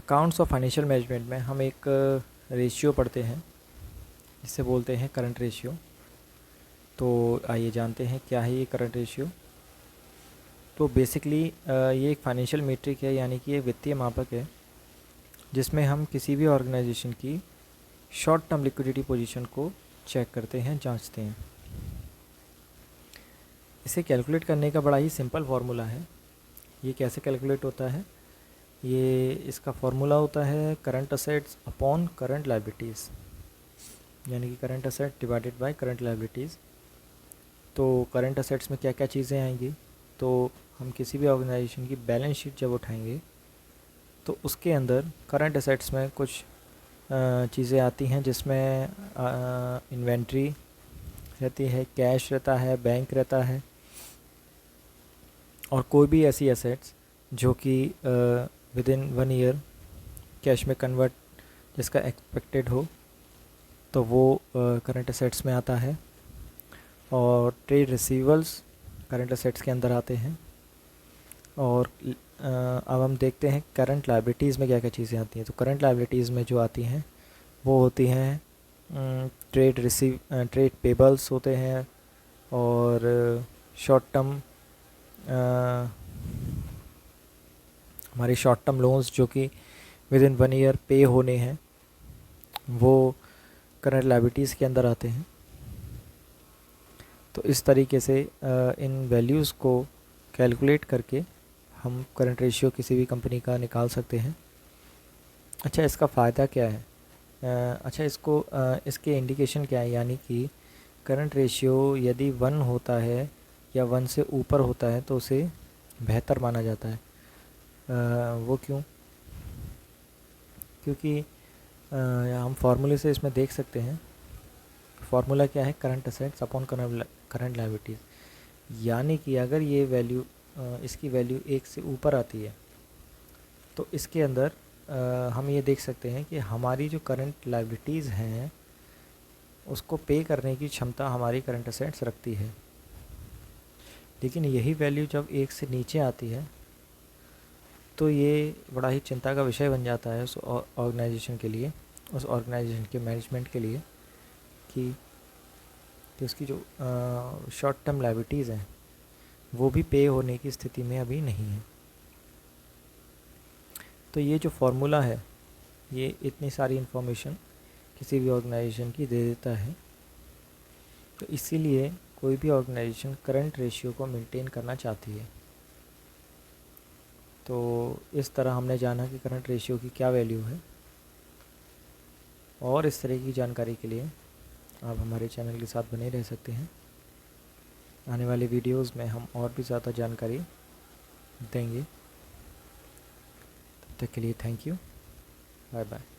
Accounts और financial management में हम एक रेशियो पढ़ते हैं जिसे बोलते हैं करंट रेशियो। तो आइए जानते हैं क्या है ये करंट रेशियो। तो बेसिकली ये एक फाइनेंशियल मीट्रिक है, यानी कि ये वित्तीय मापक है जिसमें हम किसी भी ऑर्गेनाइजेशन की शॉर्ट टर्म लिक्विडिटी पोजीशन को चेक करते हैं, जांचते हैं। इसे कैलकुलेट करने का बड़ा ही सिंपल फार्मूला है। ये कैसे कैलकुलेट होता है? ये इसका फार्मूला होता है current assets upon current liabilities, यानी कि current asset divided by current liabilities. तो करंट असेट्स में क्या क्या चीज़ें आएंगी? तो हम किसी भी ऑर्गेनाइजेशन की बैलेंस शीट जब उठाएंगे तो उसके अंदर करंट असेट्स में कुछ चीज़ें आती हैं, जिसमें इन्वेंट्री रहती है, कैश रहता है, बैंक रहता है, और कोई भी ऐसी एसेट्स जो कि विद इन 1 ईयर कैश में कन्वर्ट जिसका एक्सपेक्टेड हो, तो वो करंट असेट्स में आता है। और ट्रेड रिसीवल्स करंट असेट्स के अंदर आते हैं। और अब हम देखते हैं करंट लायबिलिटीज़ में क्या क्या चीज़ें आती हैं। तो करंट लायबिलिटीज़ में जो आती हैं वो होती हैं ट्रेड पेबल्स होते हैं, और शॉर्ट टर्म हमारे शॉर्ट टर्म लोन्स जो कि विद इन 1 ईयर पे होने हैं, वो करंट लायबिलिटीज़ के अंदर आते हैं। तो इस तरीके से इन वैल्यूज़ को कैलकुलेट करके हम करंट रेशियो किसी भी कंपनी का निकाल सकते हैं। अच्छा, इसका फ़ायदा क्या है? इसके इंडिकेशन क्या है? यानी कि करंट रेशियो यदि 1 होता है या 1 से ऊपर होता है तो उसे बेहतर माना जाता है। वो क्यों? क्योंकि हम फार्मूले से इसमें देख सकते हैं। फार्मूला क्या है? Current assets upon current liabilities. यानी कि अगर ये वैल्यू इसकी वैल्यू 1 से ऊपर आती है तो इसके अंदर हम ये देख सकते हैं कि हमारी जो करंट लायबिलिटीज़ हैं उसको पे करने की क्षमता हमारी करंट असेट्स रखती है। लेकिन यही वैल्यू जब 1 से नीचे आती है तो ये बड़ा ही चिंता का विषय बन जाता है उस ऑर्गेनाइजेशन के लिए, उस ऑर्गेनाइजेशन के मैनेजमेंट के लिए, कि उसकी जो शॉर्ट टर्म लायबिलिटीज़ हैं वो भी पे होने की स्थिति में अभी नहीं है। तो ये जो फार्मूला है ये इतनी सारी इन्फॉर्मेशन किसी भी ऑर्गेनाइजेशन की दे देता है। तो इसीलिए कोई भी ऑर्गेनाइजेशन करंट रेशियो को मेंटेन करना चाहती है। तो इस तरह हमने जाना कि करंट रेशियो की क्या वैल्यू है। और इस तरह की जानकारी के लिए आप हमारे चैनल के साथ बने रह सकते हैं। आने वाले वीडियोस में हम और भी ज़्यादा जानकारी देंगे। तब तक के लिए थैंक यू, बाय बाय।